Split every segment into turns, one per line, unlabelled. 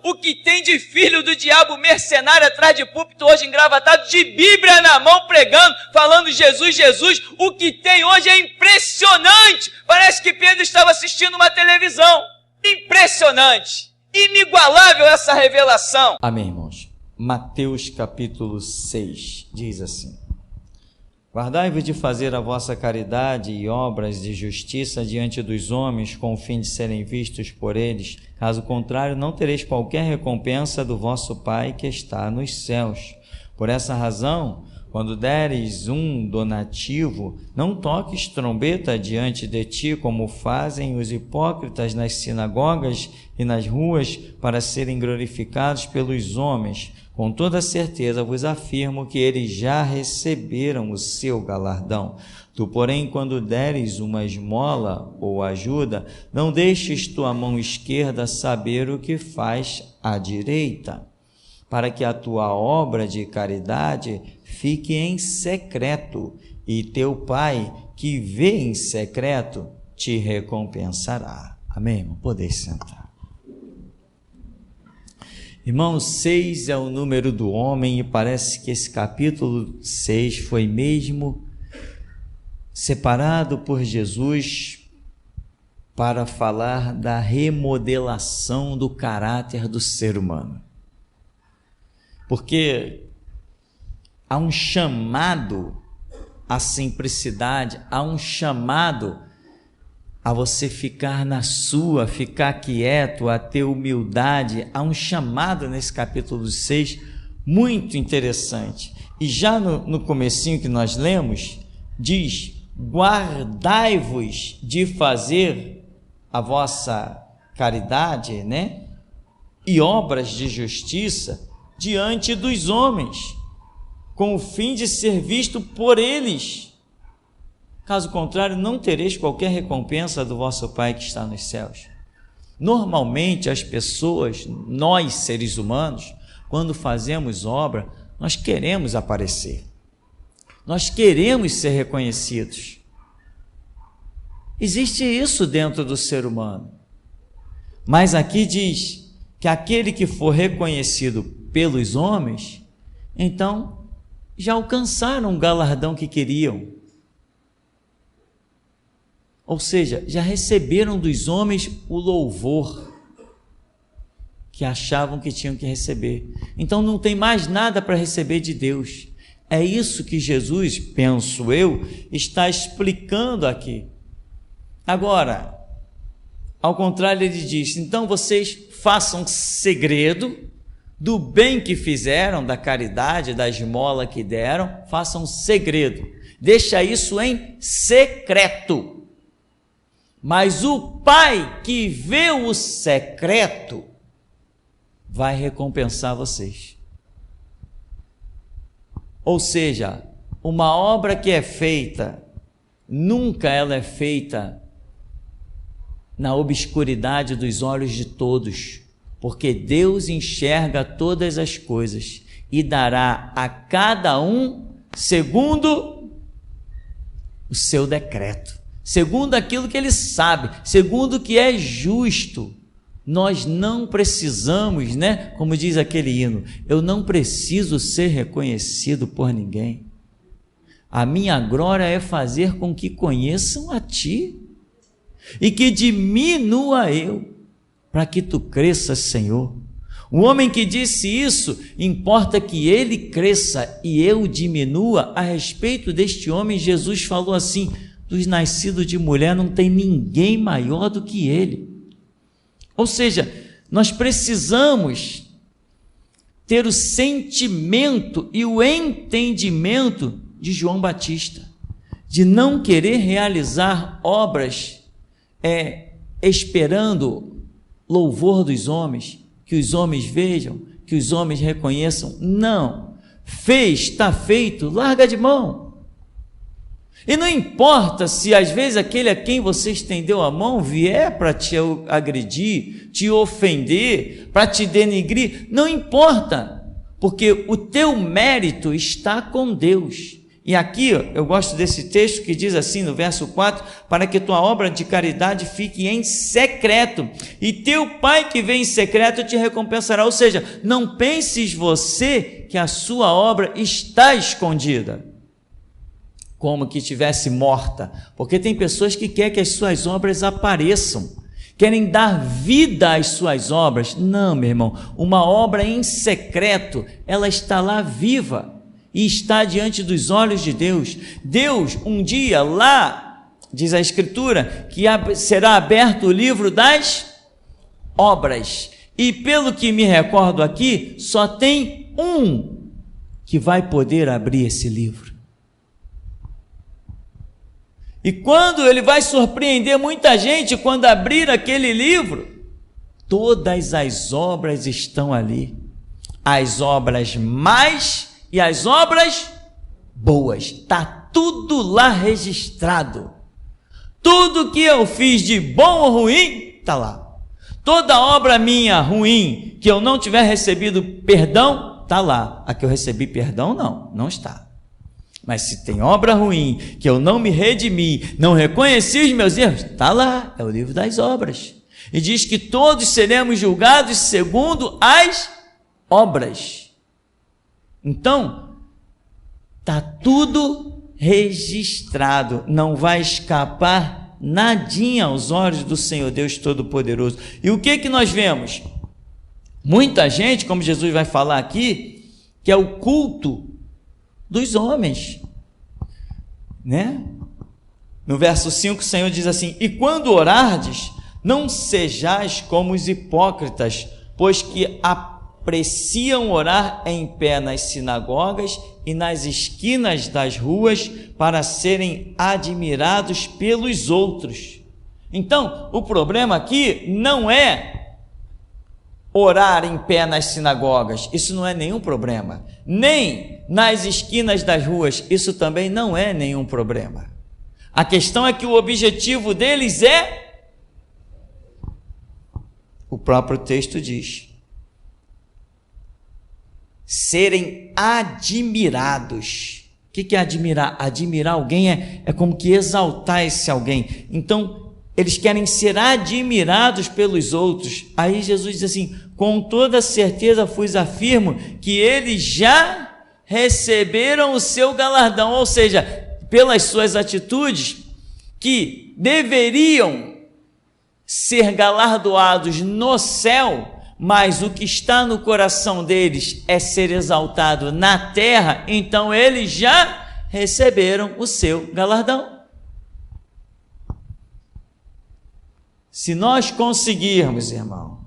o que tem de filho do diabo mercenário atrás de púlpito hoje engravatado, de Bíblia na mão pregando, falando Jesus, Jesus, o que tem hoje é impressionante. Parece que Pedro estava assistindo uma televisão. Impressionante, inigualável essa revelação.
Amém, irmãos. Mateus capítulo 6 diz assim: guardai-vos de fazer a vossa caridade e obras de justiça diante dos homens, com o fim de serem vistos por eles. Caso contrário, não tereis qualquer recompensa do vosso Pai que está nos céus. Por essa razão, quando deres um donativo, não toques trombeta diante de ti, como fazem os hipócritas nas sinagogas e nas ruas, para serem glorificados pelos homens. Com toda certeza vos afirmo que eles já receberam o seu galardão. Tu, porém, quando deres uma esmola ou ajuda, não deixes tua mão esquerda saber o que faz a direita, para que a tua obra de caridade fique em secreto, e teu Pai, que vê em secreto, te recompensará. Amém, irmão? Podeis sentar. Irmãos, 6 é o número do homem, e parece que esse capítulo 6 foi mesmo separado por Jesus para falar da remodelação do caráter do ser humano. Porque há um chamado à simplicidade, há um chamado a você ficar na sua, ficar quieto, a ter humildade. Há um chamado nesse capítulo 6 muito interessante. E já no comecinho que nós lemos, diz: guardai-vos de fazer a vossa caridade, né? E obras de justiça diante dos homens, com o fim de ser visto por eles. Caso contrário, não tereis qualquer recompensa do vosso Pai que está nos céus. Normalmente as pessoas, nós seres humanos, quando fazemos obra, nós queremos aparecer. Nós queremos ser reconhecidos. Existe isso dentro do ser humano. Mas aqui diz que aquele que for reconhecido pelos homens, então já alcançaram o galardão que queriam. Ou seja, já receberam dos homens o louvor que achavam que tinham que receber. Então não tem mais nada para receber de Deus. É isso que Jesus, penso eu, está explicando aqui. Agora, ao contrário, ele diz: então vocês façam segredo do bem que fizeram, da caridade, da esmola que deram, façam segredo. Deixa isso em secreto. Mas o Pai que vê o secreto vai recompensar vocês. Ou seja, uma obra que é feita, nunca ela é feita na obscuridade dos olhos de todos, porque Deus enxerga todas as coisas e dará a cada um segundo o seu decreto, segundo aquilo que ele sabe, segundo o que é justo. Nós não precisamos, né? Como diz aquele hino, eu não preciso ser reconhecido por ninguém. A minha glória é fazer com que conheçam a ti e que diminua eu, para que tu cresças, Senhor. O homem que disse isso, importa que ele cresça e eu diminua. A respeito deste homem, Jesus falou assim: dos nascidos de mulher não tem ninguém maior do que ele. Ou seja, nós precisamos ter o sentimento e o entendimento de João Batista, de não querer realizar obras esperando louvor dos homens, que os homens vejam, que os homens reconheçam. Não, fez, está feito, larga de mão. E não importa se às vezes aquele a quem você estendeu a mão vier para te agredir, te ofender, para te denigrir, não importa, porque o teu mérito está com Deus E aqui eu gosto desse texto que diz assim no verso 4, para que tua obra de caridade fique em secreto, e teu Pai que vem em secreto te recompensará. Ou seja, não penses você que a sua obra está escondida, como que estivesse morta, porque tem pessoas que querem que as suas obras apareçam, querem dar vida às suas obras. Não, meu irmão, uma obra em secreto, ela está lá viva, e está diante dos olhos de Deus. Deus, um dia lá, diz a Escritura, que será aberto o livro das obras, e pelo que me recordo aqui, só tem um que vai poder abrir esse livro. E quando ele vai surpreender muita gente, quando abrir aquele livro, todas as obras estão ali, as obras más e as obras boas, está tudo lá registrado. Tudo que eu fiz de bom ou ruim, está lá. Toda obra minha ruim, que eu não tiver recebido perdão, está lá. A que eu recebi perdão, não está. Mas se tem obra ruim, que eu não me redimi, não reconheci os meus erros, está lá, é o livro das obras. E diz que todos seremos julgados segundo as obras. Então, está tudo registrado, não vai escapar nadinha aos olhos do Senhor Deus Todo-Poderoso. E o que nós vemos? Muita gente, como Jesus vai falar aqui, que é o culto dos homens, né? No verso 5 o Senhor diz assim: e quando orardes, não sejais como os hipócritas, pois que apreciam orar em pé nas sinagogas e nas esquinas das ruas para serem admirados pelos outros. Então, o problema aqui não é orar em pé nas sinagogas, isso não é nenhum problema, nem nas esquinas das ruas, isso também não é nenhum problema. A questão é que o objetivo deles é, o próprio texto diz, serem admirados. O que é admirar? Admirar alguém é como que exaltar esse alguém. Então, eles querem ser admirados pelos outros. Aí Jesus diz assim: com toda certeza vos afirmo que eles já receberam o seu galardão, ou seja, pelas suas atitudes, que deveriam ser galardoados no céu, mas o que está no coração deles é ser exaltado na terra, então eles já receberam o seu galardão. Se nós conseguirmos, irmão,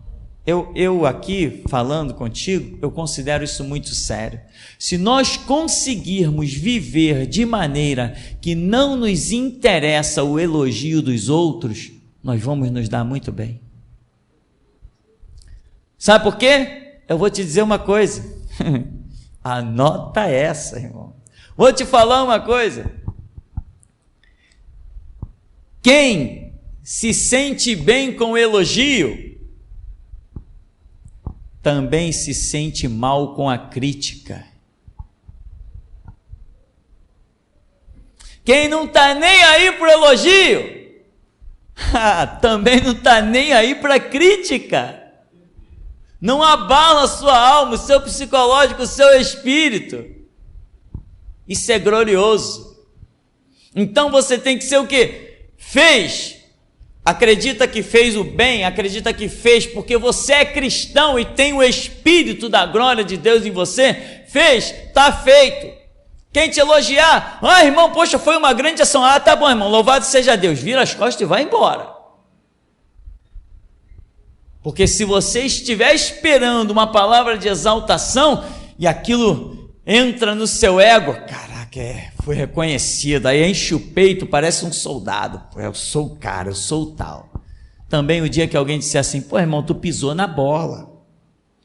eu aqui falando contigo, eu considero isso muito sério. Se nós conseguirmos viver de maneira que não nos interessa o elogio dos outros, nós vamos nos dar muito bem. Sabe por quê? Eu vou te dizer uma coisa. Anota essa, irmão. Vou te falar uma coisa. Quem se sente bem com o elogio, também se sente mal com a crítica. Quem não está nem aí para o elogio, também não está nem aí para a crítica. Não abala a sua alma, o seu psicológico, o seu espírito. Isso é glorioso. Então você tem que ser o quê? Fez. Acredita que fez o bem, acredita que fez porque você é cristão e tem o Espírito da glória de Deus em você. Fez, está feito. Quem te elogiar, irmão, poxa, foi uma grande ação. Tá bom, irmão, louvado seja Deus. Vira as costas e vai embora. Porque se você estiver esperando uma palavra de exaltação e aquilo entra no seu ego, caraca, foi reconhecido, aí enche o peito, parece um soldado, eu sou o cara, eu sou o tal. Também o dia que alguém disser assim, irmão, tu pisou na bola,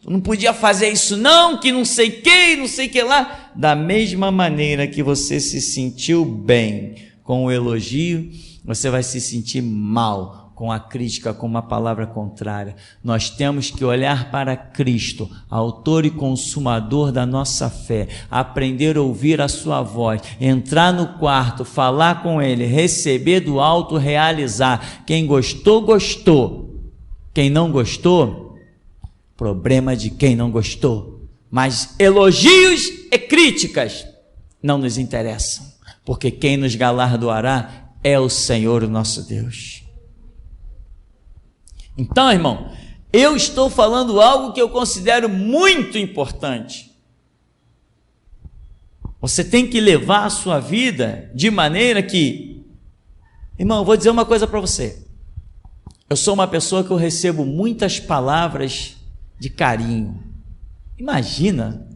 tu não podia fazer isso não, que não sei que lá, da mesma maneira que você se sentiu bem com o elogio, você vai se sentir mal com a crítica, com uma palavra contrária. Nós temos que olhar para Cristo, autor e consumador da nossa fé, aprender a ouvir a sua voz, entrar no quarto, falar com Ele, receber do alto, realizar. Quem gostou, gostou. Quem não gostou, problema de quem não gostou. Mas elogios e críticas não nos interessam, porque quem nos galardoará é o Senhor, o nosso Deus. Então, irmão, eu estou falando algo que eu considero muito importante. Você tem que levar a sua vida de maneira que... Irmão, eu vou dizer uma coisa para você. Eu sou uma pessoa que eu recebo muitas palavras de carinho. Imagina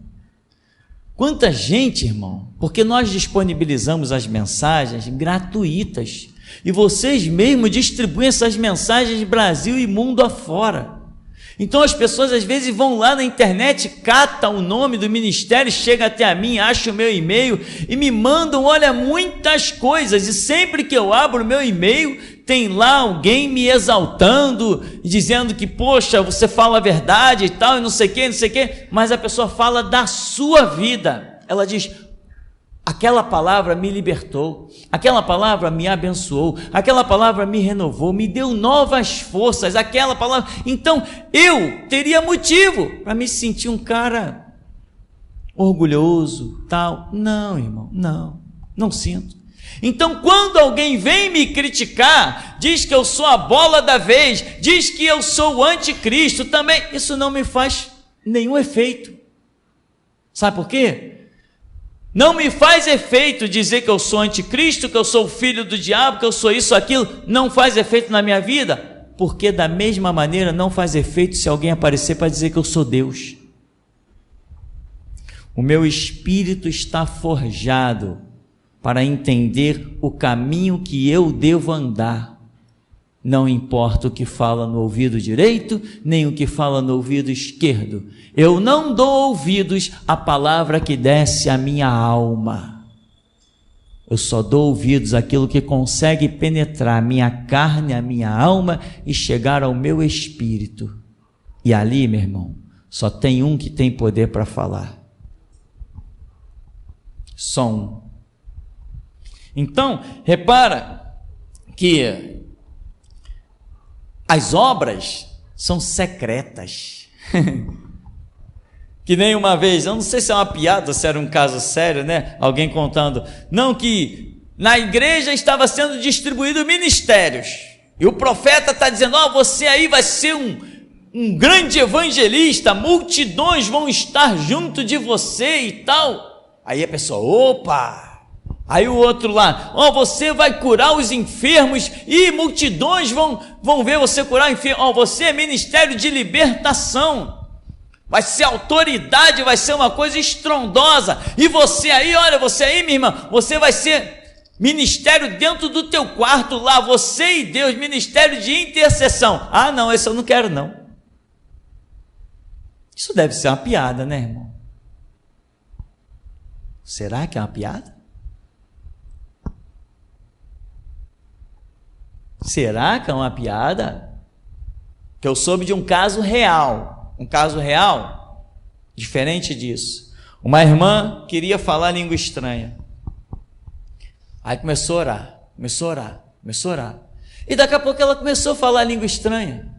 quanta gente, irmão, porque nós disponibilizamos as mensagens gratuitas e vocês mesmos distribuem essas mensagens Brasil e mundo afora. Então as pessoas às vezes vão lá na internet, catam o nome do ministério, chega até a mim, acham o meu e-mail e me mandam, olha, muitas coisas, e sempre que eu abro o meu e-mail, tem lá alguém me exaltando, dizendo que, poxa, você fala a verdade e tal, e não sei o que, mas a pessoa fala da sua vida. Ela diz, aquela palavra me libertou, aquela palavra me abençoou, aquela palavra me renovou, me deu novas forças, aquela palavra... Então, eu teria motivo para me sentir um cara orgulhoso, tal. Não, irmão, não sinto. Então, quando alguém vem me criticar, diz que eu sou a bola da vez, diz que eu sou o anticristo também, isso não me faz nenhum efeito. Sabe por quê? Não me faz efeito dizer que eu sou anticristo, que eu sou o filho do diabo, que eu sou isso, aquilo, não faz efeito na minha vida, porque da mesma maneira não faz efeito se alguém aparecer para dizer que eu sou Deus. O meu espírito está forjado para entender o caminho que eu devo andar. Não importa o que fala no ouvido direito, nem o que fala no ouvido esquerdo. Eu não dou ouvidos à palavra que desce à minha alma. Eu só dou ouvidos àquilo que consegue penetrar a minha carne, a minha alma e chegar ao meu espírito. E ali, meu irmão, só tem um que tem poder para falar. Só um. Então, repara que as obras são secretas. Que nem uma vez, eu não sei se é uma piada ou se era um caso sério, né? Alguém contando, não, que na igreja estava sendo distribuído ministérios, e o profeta está dizendo, você aí vai ser um grande evangelista, multidões vão estar junto de você e tal. Aí a pessoa, opa! Aí o outro lá, você vai curar os enfermos e multidões vão ver você curar enfermos. Você é ministério de libertação, vai ser autoridade, vai ser uma coisa estrondosa. E você aí, olha, você aí, minha irmã, você vai ser ministério dentro do teu quarto lá, você e Deus, ministério de intercessão. Não, esse eu não quero não. Isso deve ser uma piada, né, irmão? Será que é uma piada? Será que é uma piada? Que eu soube de um caso real, diferente disso. Uma irmã queria falar língua estranha, aí começou a orar, e daqui a pouco ela começou a falar língua estranha.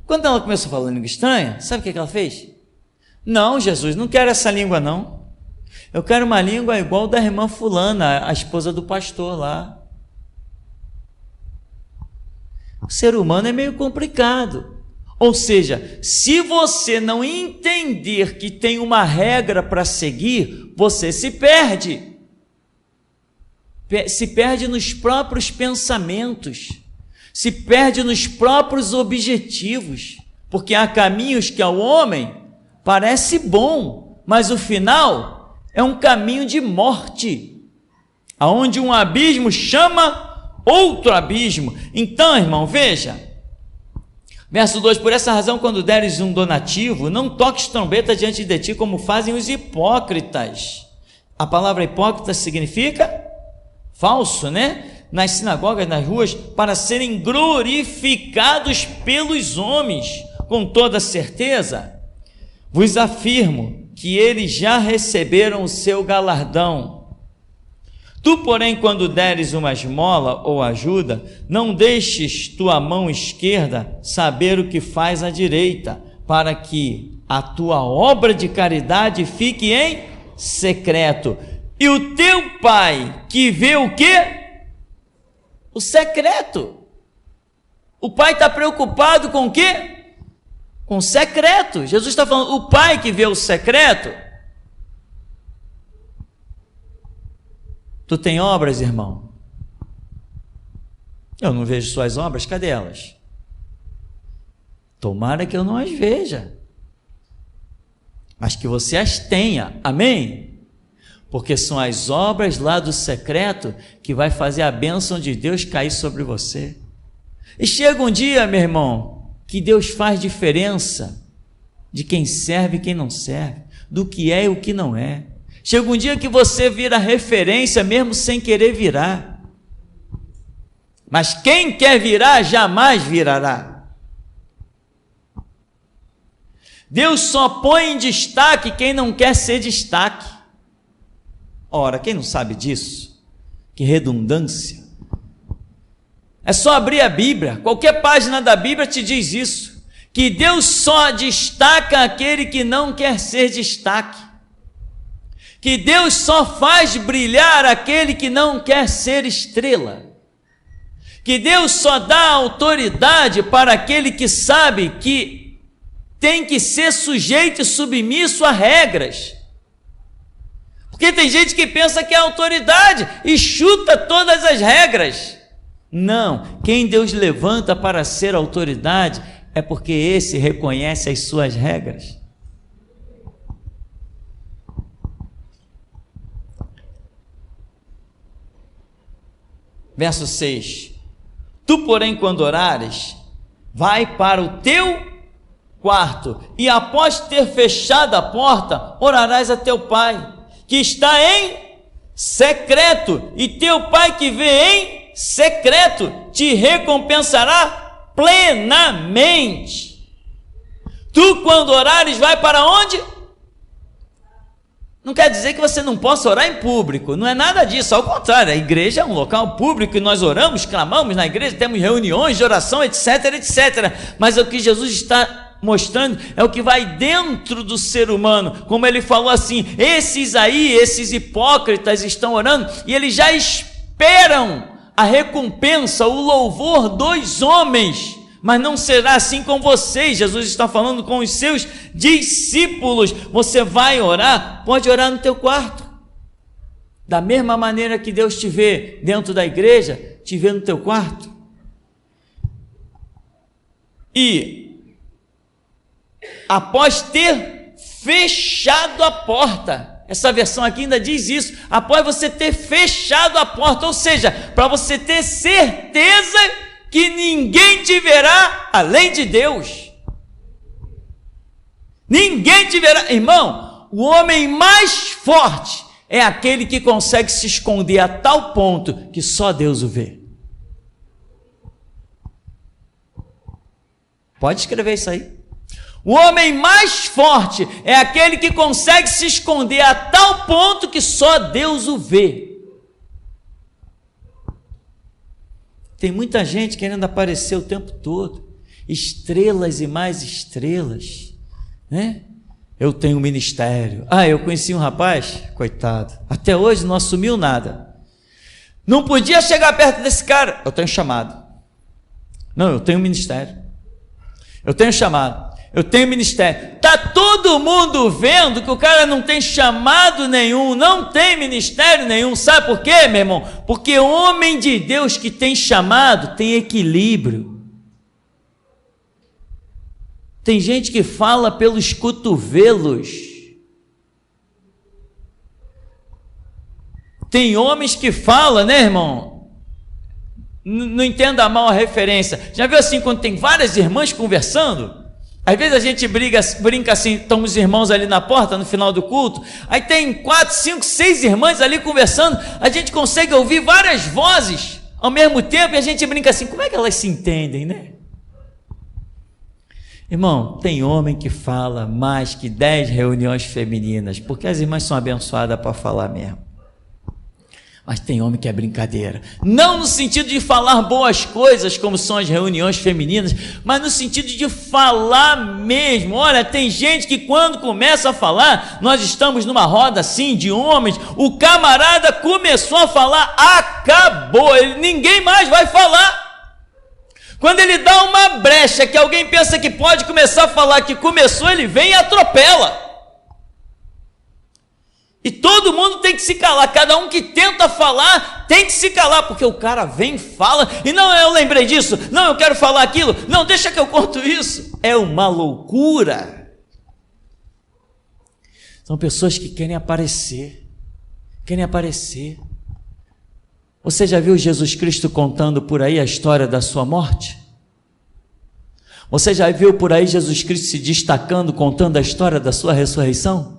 Quando ela começou a falar língua estranha, sabe o que ela fez? Não, Jesus, não quero essa língua não, eu quero uma língua igual da irmã fulana, a esposa do pastor lá. O ser humano é meio complicado. Ou seja, se você não entender que tem uma regra para seguir, você se perde. Se perde nos próprios pensamentos, se perde nos próprios objetivos, porque há caminhos que ao homem parece bom, mas o final é um caminho de morte, aonde um abismo chama outro abismo. Então, irmão, veja, verso 2, por essa razão, quando deres um donativo, não toques trombeta diante de ti, como fazem os hipócritas. A palavra hipócrita significa falso, né? nas sinagogas, nas ruas, para serem glorificados pelos homens. Com toda certeza, vos afirmo que eles já receberam o seu galardão. Tu, porém, quando deres uma esmola ou ajuda, não deixes tua mão esquerda saber o que faz a direita, para que a tua obra de caridade fique em secreto. E o teu Pai, que vê o quê? O secreto. O Pai está preocupado com o quê? Com o secreto. Jesus está falando, o Pai que vê o secreto. Tu tem obras, irmão? Eu não vejo suas obras, cadê elas? Tomara que eu não as veja, mas que você as tenha, amém? Porque são as obras lá do secreto que vai fazer a bênção de Deus cair sobre você. E chega um dia, meu irmão, que Deus faz diferença de quem serve e quem não serve, do que é e o que não é. Chega um dia que você vira referência mesmo sem querer virar. Mas quem quer virar, jamais virará. Deus só põe em destaque quem não quer ser destaque. Ora, quem não sabe disso? Que redundância. É só abrir a Bíblia, qualquer página da Bíblia te diz isso, que Deus só destaca aquele que não quer ser destaque, que Deus só faz brilhar aquele que não quer ser estrela, que Deus só dá autoridade para aquele que sabe que tem que ser sujeito e submisso a regras. Porque tem gente que pensa que é autoridade e chuta todas as regras. Não, quem Deus levanta para ser autoridade é porque esse reconhece as suas regras. Verso 6: Tu, porém, quando orares, vai para o teu quarto, e após ter fechado a porta, orarás a teu pai, que está em secreto, e teu pai que vê em secreto te recompensará plenamente. Tu, quando orares, vai para onde? Não quer dizer que você não possa orar em público, não é nada disso, ao contrário, a igreja é um local público e nós oramos, clamamos na igreja, temos reuniões de oração, etc, etc, mas o que Jesus está mostrando é o que vai dentro do ser humano, como ele falou assim, esses hipócritas estão orando e eles já esperam a recompensa, o louvor dos homens, mas não será assim com vocês. Jesus está falando com os seus discípulos. Você vai orar, pode orar no teu quarto, da mesma maneira que Deus te vê dentro da igreja, te vê no teu quarto. E após ter fechado a porta, essa versão aqui ainda diz isso, após você ter fechado a porta, ou seja, para você ter certeza que ninguém te verá além de Deus. Ninguém te verá. Irmão, o homem mais forte é aquele que consegue se esconder a tal ponto que só Deus o vê. Pode escrever isso aí. O homem mais forte é aquele que consegue se esconder a tal ponto que só Deus o vê. Tem muita gente querendo aparecer o tempo todo, estrelas e mais estrelas, né? Eu tenho um ministério. Eu conheci um rapaz, coitado, até hoje não assumiu nada. Não podia chegar perto desse cara. Eu tenho chamado. Não, eu tenho um ministério. Eu tenho chamado. Eu tenho ministério. Está todo mundo vendo que o cara não tem chamado nenhum, não tem ministério nenhum. Sabe por quê, meu irmão? Porque o homem de Deus que tem chamado tem equilíbrio. Tem gente que fala pelos cotovelos. Tem homens que falam, né, irmão? Não entenda mal a referência. Já viu assim, quando tem várias irmãs conversando? Às vezes a gente brinca assim, estão os irmãos ali na porta no final do culto, aí tem 4, 5, 6 irmãs ali conversando, a gente consegue ouvir várias vozes, ao mesmo tempo, e a gente brinca assim, como é que elas se entendem, né? Irmão, tem homem que fala mais que 10 reuniões femininas, porque as irmãs são abençoadas para falar mesmo. Mas tem homem que é brincadeira. Não no sentido de falar boas coisas, como são as reuniões femininas, mas no sentido de falar mesmo. Olha, tem gente que quando começa a falar, nós estamos numa roda assim de homens, o camarada começou a falar, acabou, ninguém mais vai falar. Quando ele dá uma brecha que alguém pensa que pode começar a falar que começou, ele vem e atropela. E todo mundo tem que se calar, cada um que tenta falar tem que se calar, porque o cara vem e fala, e não, eu lembrei disso, não, eu quero falar aquilo, não, deixa que eu conto isso. É uma loucura. São pessoas que querem aparecer. Você já viu Jesus Cristo contando por aí a história da sua morte? Você já viu por aí Jesus Cristo se destacando, contando a história da sua ressurreição?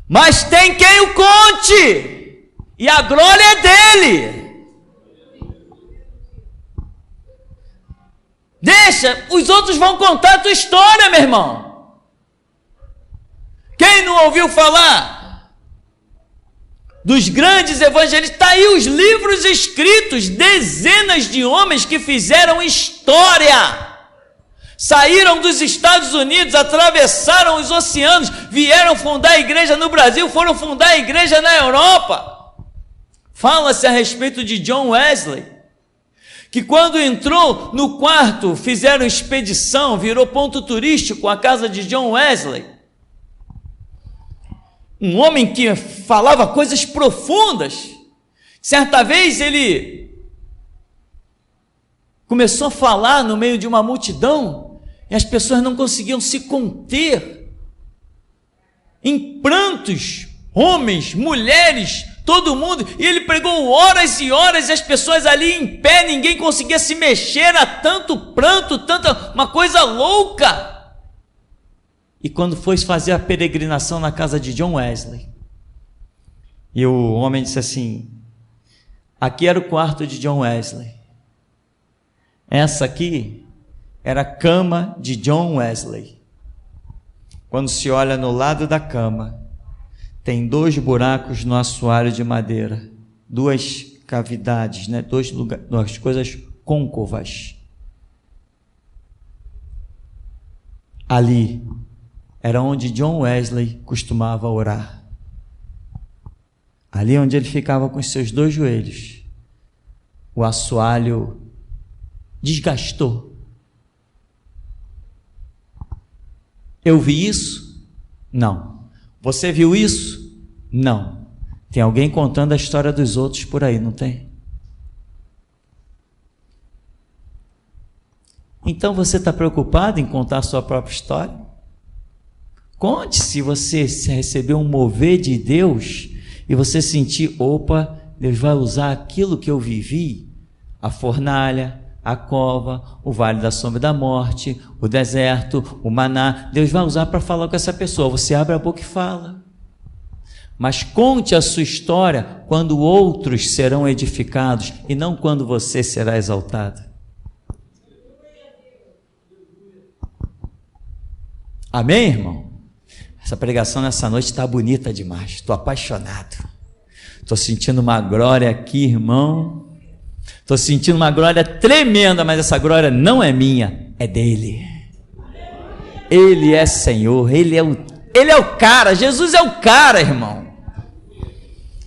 Mas tem quem o conte, e a glória é dele. Deixa, os outros vão contar a tua história, meu irmão. Quem não ouviu falar dos grandes evangelistas? Está aí os livros escritos, dezenas de homens que fizeram história. Saíram dos Estados Unidos, atravessaram os oceanos, vieram fundar a igreja no Brasil, foram fundar a igreja na Europa. Fala-se a respeito de John Wesley, que quando entrou no quarto, fizeram expedição, virou ponto turístico a casa de John Wesley. Um homem que falava coisas profundas. Certa vez ele começou a falar no meio de uma multidão, e as pessoas não conseguiam se conter, em prantos, homens, mulheres, todo mundo, e ele pregou horas e horas, e as pessoas ali em pé, ninguém conseguia se mexer, a tanto pranto, tanta, uma coisa louca. E quando foi fazer a peregrinação na casa de John Wesley, e o homem disse assim, aqui era o quarto de John Wesley, essa aqui era a cama de John Wesley. Quando se olha no lado da cama, tem 2 buracos no assoalho de madeira, 2 cavidades, né? 2 coisas côncavas. Ali era onde John Wesley costumava orar. Ali onde ele ficava com os seus 2 joelhos. O assoalho desgastou. Eu vi isso? Não. Você viu isso? Não. Tem alguém contando a história dos outros por aí, não tem? Então você está preocupado em contar a sua própria história? Conte se você recebeu um mover de Deus e você sentir, opa, Deus vai usar aquilo que eu vivi, a fornalha, a cova, o vale da sombra da morte, o deserto, o maná, Deus vai usar para falar com essa pessoa. Você abre a boca e fala. Mas conte a sua história quando outros serão edificados e não quando você será exaltado. Amém, irmão? Essa pregação nessa noite está bonita demais, estou apaixonado. Estou sentindo uma glória aqui, irmão. Estou sentindo uma glória tremenda, mas essa glória não é minha, é dele. Ele é Senhor, Ele é o cara, Jesus é o cara, irmão.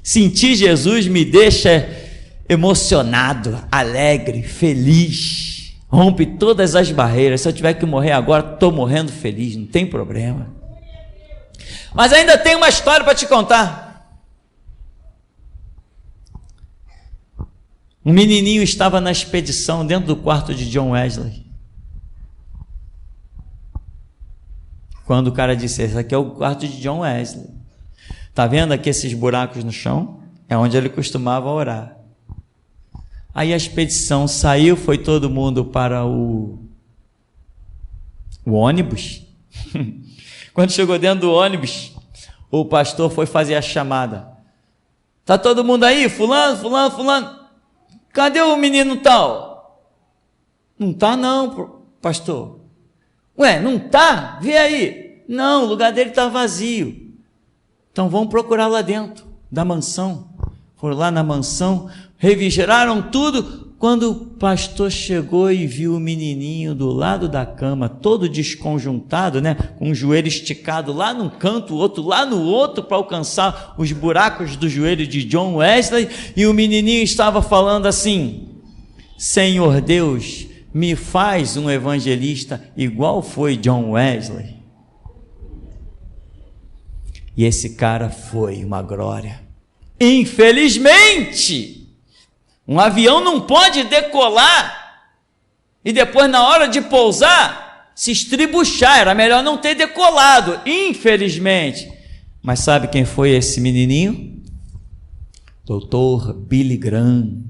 Sentir Jesus me deixa emocionado, alegre, feliz, rompe todas as barreiras. Se eu tiver que morrer agora, estou morrendo feliz, não tem problema. Mas ainda tem uma história para te contar. Um menininho estava na expedição dentro do quarto de John Wesley. Quando o cara disse, esse aqui é o quarto de John Wesley. Está vendo aqui esses buracos no chão? É onde ele costumava orar. Aí a expedição saiu, foi todo mundo para o ônibus. Quando chegou dentro do ônibus, o pastor foi fazer a chamada. Está todo mundo aí? Fulano, fulano, fulano. cadê o menino tal? Não está não, pastor. Ué, não está? Vê aí. Não, o lugar dele está vazio. Então vamos procurar lá dentro da mansão. Foram lá na mansão, revisaram tudo. Quando o pastor chegou e viu o menininho do lado da cama, todo desconjuntado, né? Com o joelho esticado lá num canto, o outro lá no outro, para alcançar os buracos do joelho de John Wesley, e o menininho estava falando assim: Senhor Deus, me faz um evangelista igual foi John Wesley. E esse cara foi uma glória. Infelizmente, um avião não pode decolar e depois, na hora de pousar, se estribuchar. Era melhor não ter decolado, infelizmente. Mas sabe quem foi esse menininho? Dr. Billy Graham,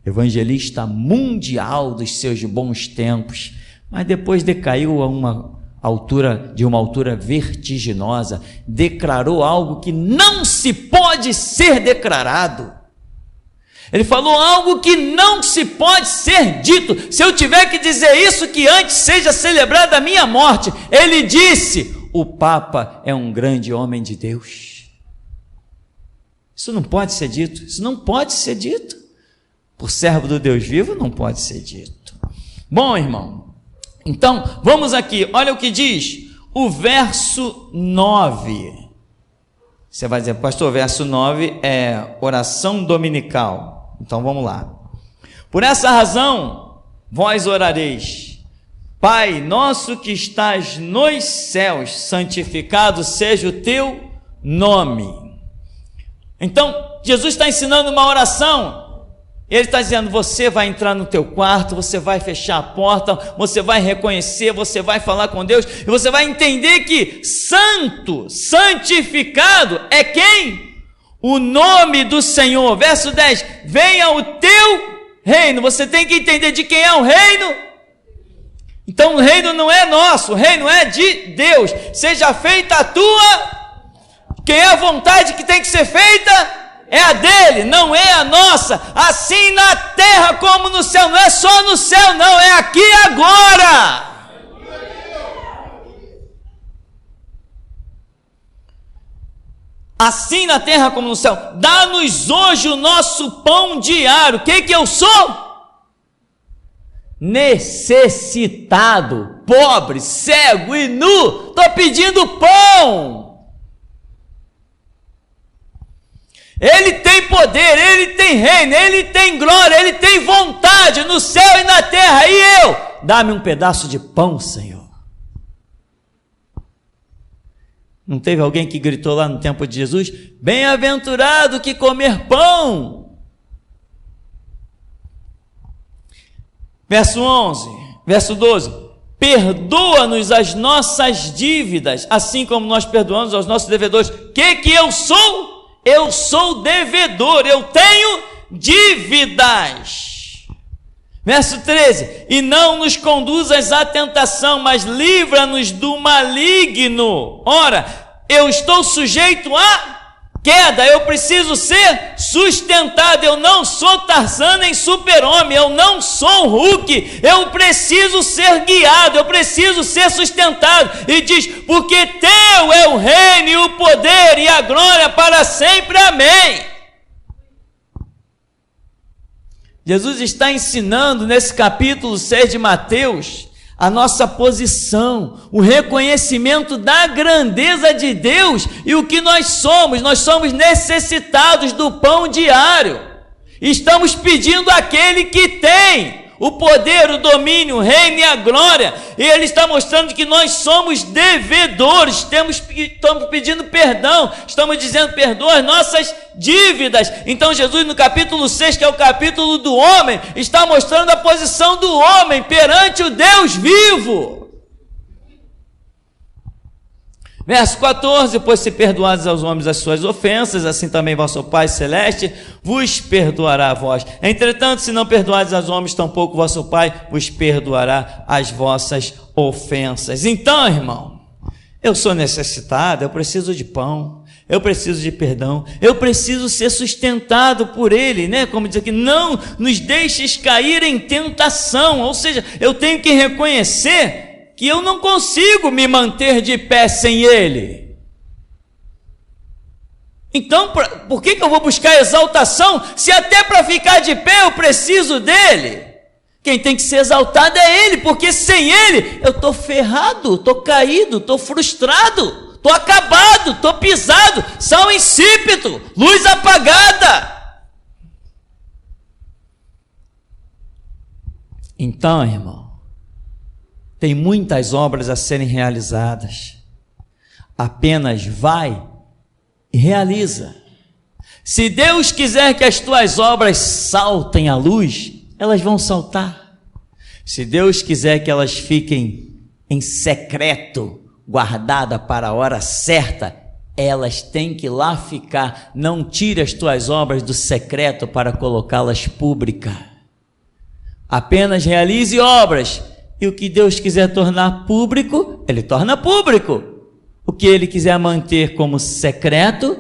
evangelista mundial dos seus bons tempos, mas depois decaiu a uma altura vertiginosa, declarou algo que não se pode ser declarado. Ele falou algo que não se pode ser dito. Se eu tiver que dizer isso, que antes seja celebrada a minha morte. Ele disse: o Papa é um grande homem de Deus. Isso não pode ser dito. Isso não pode ser dito. Por servo do Deus vivo, não pode ser dito. Bom, irmão, então vamos aqui. Olha o que diz o verso 9. Você vai dizer, pastor, verso 9 é oração dominical. Então vamos lá. Por essa razão, vós orareis: Pai nosso que estás nos céus, santificado seja o teu nome. Então, Jesus está ensinando uma oração. Ele está dizendo: você vai entrar no teu quarto, você vai fechar a porta, você vai reconhecer, você vai falar com Deus, e você vai entender que santo, santificado é quem? O nome do Senhor. Verso 10, venha o teu reino. Você tem que entender de quem é o reino. Então o reino não é nosso, o reino é de Deus. Seja feita a tua, quem é a vontade que tem que ser feita? É a dele, não é a nossa. Assim na terra como no céu. Não é só no céu não, é aqui e agora. Assim na terra como no céu. Dá-nos hoje o nosso pão diário. O que eu sou? Necessitado, pobre, cego e nu. Estou pedindo pão. Ele tem poder, ele tem reino, ele tem glória, ele tem vontade no céu e na terra. E eu? Dá-me um pedaço de pão, Senhor. Não teve alguém que gritou lá no tempo de Jesus: bem-aventurado que comer pão? Verso 11, verso 12: perdoa-nos as nossas dívidas, assim como nós perdoamos aos nossos devedores. Que eu sou? Eu sou devedor, eu tenho dívidas. Verso 13: e não nos conduzas à tentação, mas livra-nos do maligno. Ora, eu estou sujeito a queda, eu preciso ser sustentado. Eu não sou Tarzan nem Super-Homem, eu não sou Hulk, eu preciso ser guiado, eu preciso ser sustentado. E diz: porque teu é o reino e o poder e a glória para sempre, amém. Jesus está ensinando nesse capítulo 6 de Mateus a nossa posição, o reconhecimento da grandeza de Deus e o que nós somos necessitados do pão diário. Estamos pedindo àquele que tem o poder, o domínio, o reino e a glória, e ele está mostrando que nós somos devedores, estamos pedindo perdão, estamos dizendo: perdoa as nossas dívidas. Então Jesus, no capítulo 6, que é o capítulo do homem, está mostrando a posição do homem perante o Deus vivo. Verso 14: pois se perdoares aos homens as suas ofensas, assim também vosso Pai Celeste vos perdoará a vós. Entretanto, se não perdoares aos homens, tampouco vosso Pai vos perdoará as vossas ofensas. Então, irmão, eu sou necessitado, eu preciso de pão, eu preciso de perdão, eu preciso ser sustentado por Ele, né? Como diz aqui, não nos deixes cair em tentação, ou seja, eu tenho que reconhecer que eu não consigo me manter de pé sem Ele. Então, por que eu vou buscar exaltação, se até para ficar de pé eu preciso dEle? Quem tem que ser exaltado é Ele, porque sem Ele eu estou ferrado, estou caído, estou frustrado, estou acabado, estou pisado, sal insípido, luz apagada. Então, irmão, tem muitas obras a serem realizadas. Apenas vai e realiza. Se Deus quiser que as tuas obras saltem à luz, elas vão saltar. Se Deus quiser que elas fiquem em secreto, guardada para a hora certa, elas têm que lá ficar. Não tire as tuas obras do secreto para colocá-las pública. Apenas realize obras, e o que Deus quiser tornar público, Ele torna público. O que Ele quiser manter como secreto,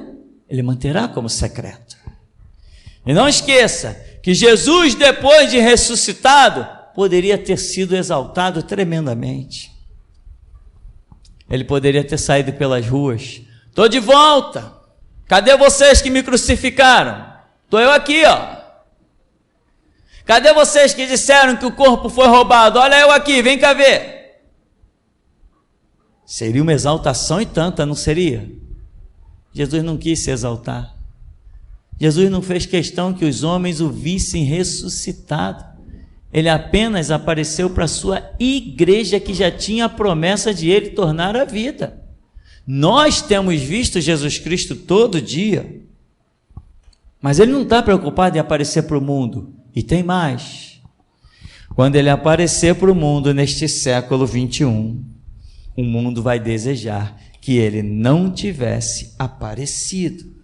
Ele manterá como secreto. E não esqueça que Jesus, depois de ressuscitado, poderia ter sido exaltado tremendamente. Ele poderia ter saído pelas ruas. Estou de volta. Cadê vocês que me crucificaram? Estou eu aqui, ó. Cadê vocês que disseram que o corpo foi roubado? Olha eu aqui, vem cá ver. Seria uma exaltação e tanta, não seria? Jesus não quis se exaltar. Jesus não fez questão que os homens o vissem ressuscitado. Ele apenas apareceu para a sua igreja, que já tinha a promessa de Ele tornar a vida. Nós temos visto Jesus Cristo todo dia, mas Ele não está preocupado em aparecer para o mundo. E tem mais. Quando Ele aparecer para o mundo neste século 21, o mundo vai desejar que Ele não tivesse aparecido.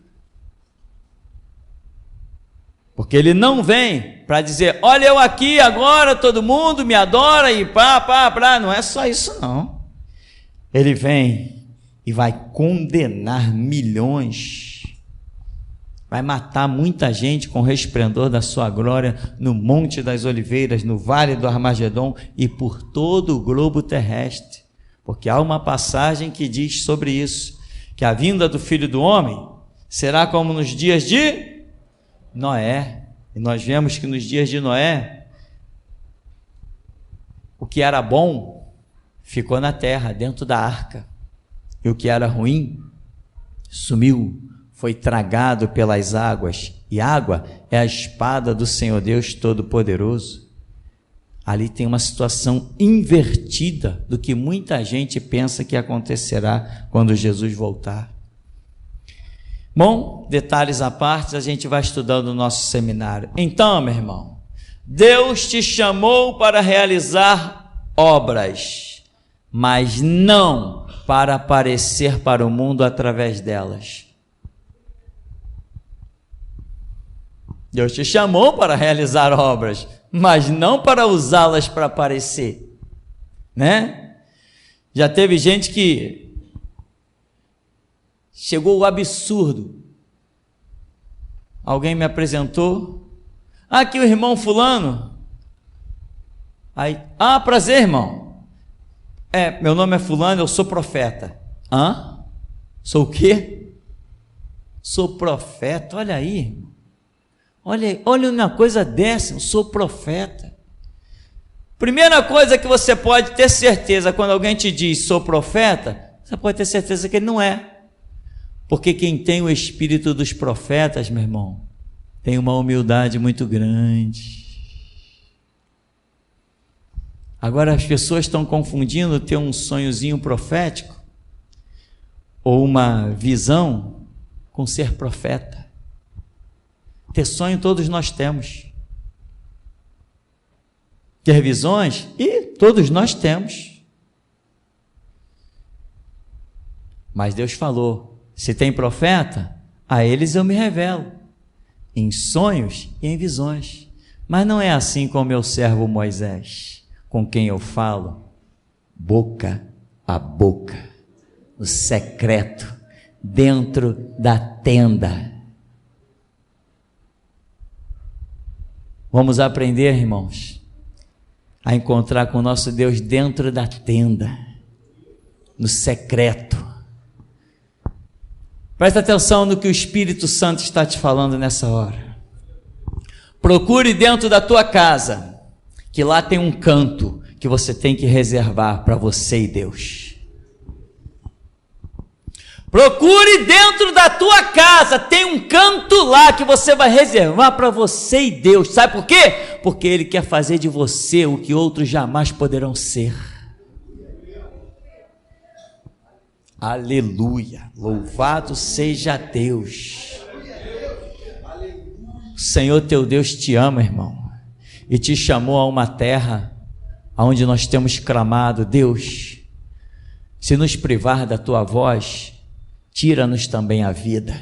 Porque Ele não vem para dizer, olha eu aqui agora, todo mundo me adora e pá, não é só isso não. Ele vem e vai condenar milhões, vai matar muita gente com o resplendor da sua glória no Monte das Oliveiras, no Vale do Armagedon e por todo o globo terrestre. Porque há uma passagem que diz sobre isso, que a vinda do Filho do Homem será como nos dias de Noé. E nós vemos que nos dias de Noé, o que era bom ficou na terra, dentro da arca, e o que era ruim sumiu, foi tragado pelas águas, e água é a espada do Senhor Deus Todo-Poderoso. Ali tem uma situação invertida do que muita gente pensa que acontecerá quando Jesus voltar. Bom, detalhes à parte, a gente vai estudando no nosso seminário. Então, meu irmão, Deus te chamou para realizar obras, mas não para aparecer para o mundo através delas. Deus te chamou para realizar obras, mas não para usá-las para aparecer, né? Já teve gente que chegou o absurdo. Alguém me apresentou, aqui o irmão fulano. Aí, prazer, irmão. Meu nome é fulano, eu sou profeta. Sou o quê? Sou profeta, olha aí, irmão. Olha uma coisa dessa, eu sou profeta. Primeira coisa que você pode ter certeza, quando alguém te diz sou profeta, você pode ter certeza que ele não é. Porque quem tem o espírito dos profetas, meu irmão, tem uma humildade muito grande. Agora as pessoas estão confundindo ter um sonhozinho profético ou uma visão com ser profeta. Ter sonho todos nós temos. Ter visões, e todos nós temos. Mas Deus falou, se tem profeta, a eles eu me revelo, em sonhos e em visões. Mas não é assim com o meu servo Moisés, com quem eu falo boca a boca, no secreto, dentro da tenda. Vamos aprender, irmãos, a encontrar com o nosso Deus dentro da tenda, no secreto. Presta atenção no que o Espírito Santo está te falando nessa hora. Procure dentro da tua casa, que lá tem um canto que você tem que reservar para você e Deus. Procure dentro da tua casa, tem um canto lá que você vai reservar para você e Deus. Sabe por quê? Porque Ele quer fazer de você o que outros jamais poderão ser. Aleluia, louvado seja Deus. O Senhor teu Deus te ama, irmão, e te chamou a uma terra onde nós temos clamado: Deus, se nos privar da tua voz, tira-nos também a vida.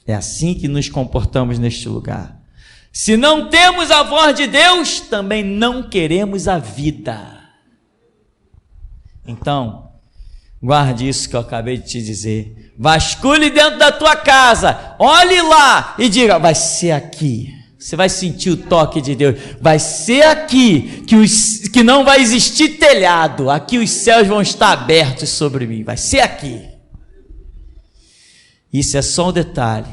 É assim que nos comportamos neste lugar. Se não temos a voz de Deus, também não queremos a vida. Então, guarde isso que eu acabei de te dizer. Vasculhe dentro da tua casa, olhe lá e diga: vai ser aqui. Você vai sentir o toque de Deus. Vai ser aqui que não vai existir telhado. Aqui os céus vão estar abertos sobre mim. Vai ser aqui. Isso é só um detalhe.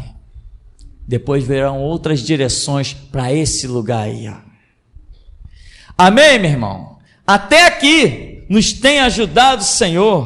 Depois virão outras direções para esse lugar aí. Ó. Amém, meu irmão? Até aqui nos tem ajudado o Senhor.